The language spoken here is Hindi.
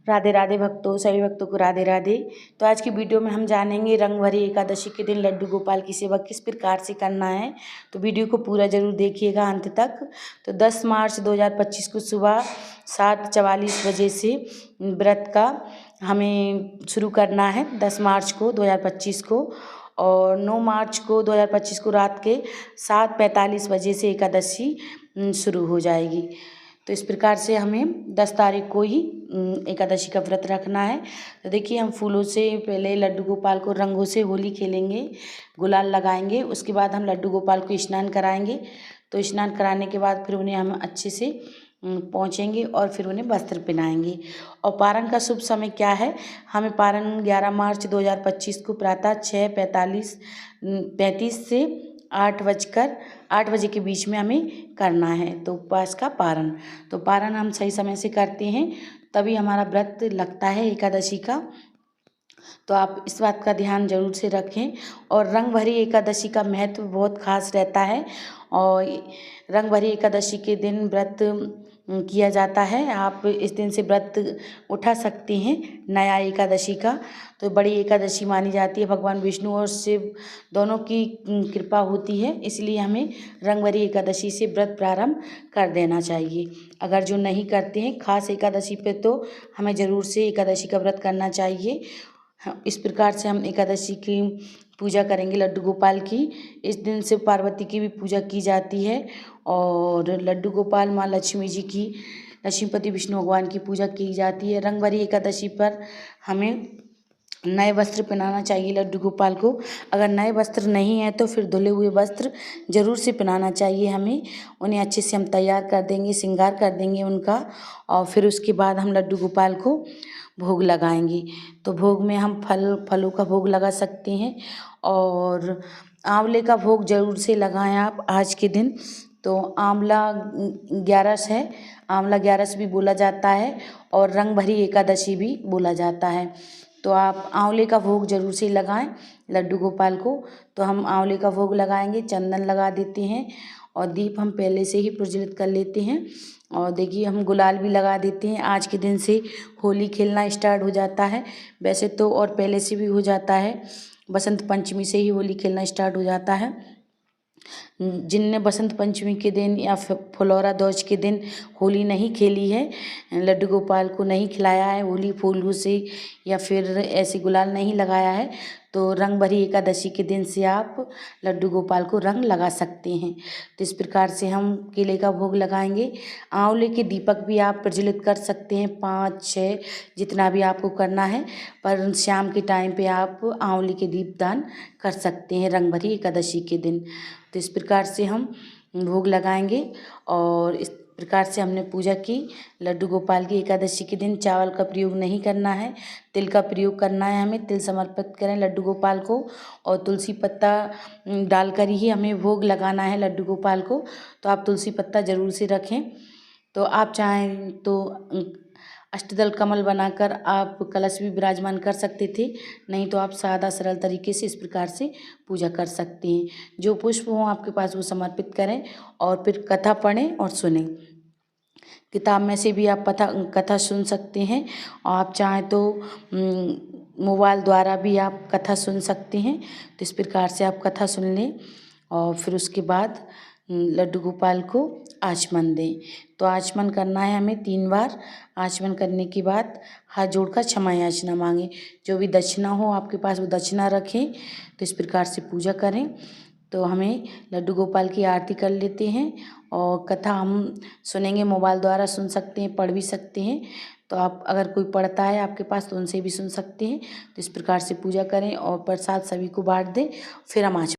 राधे राधे भक्तों, सभी भक्तों को राधे राधे। तो आज की वीडियो में हम जानेंगे रंग भरी एकादशी के दिन लड्डू गोपाल की सेवा किस प्रकार से करना है। तो वीडियो को पूरा जरूर देखिएगा अंत तक। तो 10 मार्च 2025 को सुबह 7:44 बजे से व्रत का हमें शुरू करना है। 10 मार्च को 2025 को और 9 मार्च को 2025 को रात के 7:45 बजे से एकादशी शुरू हो जाएगी। तो इस प्रकार से हमें 10 तारीख को ही एकादशी का व्रत रखना है। तो देखिए, हम फूलों से पहले लड्डू गोपाल को रंगों से होली खेलेंगे, गुलाल लगाएंगे। उसके बाद हम लड्डू गोपाल को स्नान कराएंगे। तो स्नान कराने के बाद फिर उन्हें हम अच्छे से पहुँचेंगे और फिर उन्हें वस्त्र पहनाएंगे। और पारण का शुभ समय क्या है? हमें पारण 11 मार्च 2025 को प्रातः 6:35 से 8 बजे के बीच में हमें करना है। तो उपवास का पारण, तो पारण हम सही समय से करते हैं तभी हमारा व्रत लगता है एकादशी का। तो आप इस बात का ध्यान जरूर से रखें। और रंग भरी एकादशी का महत्व बहुत खास रहता है। और रंग भरी एकादशी के दिन व्रत किया जाता है। आप इस दिन से व्रत उठा सकते हैं नया एकादशी का। तो बड़ी एकादशी मानी जाती है। भगवान विष्णु और शिव दोनों की कृपा होती है, इसलिए हमें रंग भरी एकादशी से व्रत प्रारंभ कर देना चाहिए। अगर जो नहीं करते हैं खास एकादशी पे, तो हमें ज़रूर से एकादशी का व्रत करना चाहिए। इस प्रकार से हम एकादशी की पूजा करेंगे लड्डू गोपाल की। इस दिन से पार्वती की भी पूजा की जाती है और लड्डू गोपाल माँ लक्ष्मी जी की, लक्ष्मीपति विष्णु भगवान की पूजा की जाती है। रंग भरी एकादशी पर हमें नए वस्त्र पहनाना चाहिए लड्डू गोपाल को। अगर नए वस्त्र नहीं है तो फिर धुले हुए वस्त्र ज़रूर से पहनाना चाहिए हमें। उन्हें अच्छे से हम तैयार कर देंगे, श्रृंगार कर देंगे उनका। और फिर उसके बाद हम लड्डू गोपाल को भोग लगाएंगे। तो भोग में हम फलों का भोग लगा सकते हैं और आंवले का भोग ज़रूर से लगाएं आप आज के दिन। तो आंवला 11 है, आंवला 11 भी बोला जाता है और रंग भरी एकादशी भी बोला जाता है। तो आप आंवले का भोग जरूर से लगाएं लड्डू गोपाल को। तो हम आंवले का भोग लगाएंगे, चंदन लगा देते हैं और दीप हम पहले से ही प्रज्वलित कर लेते हैं। और देखिए, हम गुलाल भी लगा देते हैं। आज के दिन से होली खेलना स्टार्ट हो जाता है। वैसे तो और पहले से भी हो जाता है, बसंत पंचमी से ही होली खेलना स्टार्ट हो जाता है। जिनने बसंत पंचमी के दिन या फुलौरा दूज के दिन होली नहीं खेली है, लड्डू गोपाल को नहीं खिलाया है होली फूलों से, या फिर ऐसे गुलाल नहीं लगाया है, तो रंग भरी एकादशी के दिन से आप लड्डू गोपाल को रंग लगा सकते हैं। तो इस प्रकार से हम केले का भोग लगाएंगे। आंवले के दीपक भी आप प्रज्वलित कर सकते हैं, 5-6 जितना भी आपको करना है। पर शाम के टाइम पे आप आंवले के दीपदान कर सकते हैं रंग भरी एकादशी के दिन। तो इस प्रकार से हम भोग लगाएंगे और इस प्रकार से हमने पूजा की। लड्डू गोपाल की एकादशी के दिन चावल का प्रयोग नहीं करना है, तिल का प्रयोग करना है। हमें तिल समर्पित करें लड्डू गोपाल को और तुलसी पत्ता डालकर ही हमें भोग लगाना है लड्डू गोपाल को। तो आप तुलसी पत्ता ज़रूर से रखें। तो आप चाहें तो अष्टदल कमल बनाकर आप कलश भी विराजमान कर सकते थे, नहीं तो आप सादा सरल तरीके से इस प्रकार से पूजा कर सकते हैं। जो पुष्प हों आपके पास वो समर्पित करें और फिर कथा पढ़ें और सुनें। किताब में से भी आप कथा सुन सकते हैं और आप चाहें तो मोबाइल द्वारा भी आप कथा सुन सकते हैं। तो इस प्रकार से आप कथा सुन लें और फिर उसके बाद लड्डू गोपाल को आचमन दें। तो आचमन करना है हमें 3 बार। आचमन करने के बाद हाथ जोड़कर क्षमा याचना मांगें। जो भी दक्षिणा हो आपके पास वो दक्षिणा रखें। तो इस प्रकार से पूजा करें। तो हमें लड्डू गोपाल की आरती कर लेते हैं और कथा हम सुनेंगे, मोबाइल द्वारा सुन सकते हैं, पढ़ भी सकते हैं। तो आप अगर कोई पढ़ता है आपके पास तो उनसे भी सुन सकते हैं। तो इस प्रकार से पूजा करें और प्रसाद सभी को बांट दें। फिर हम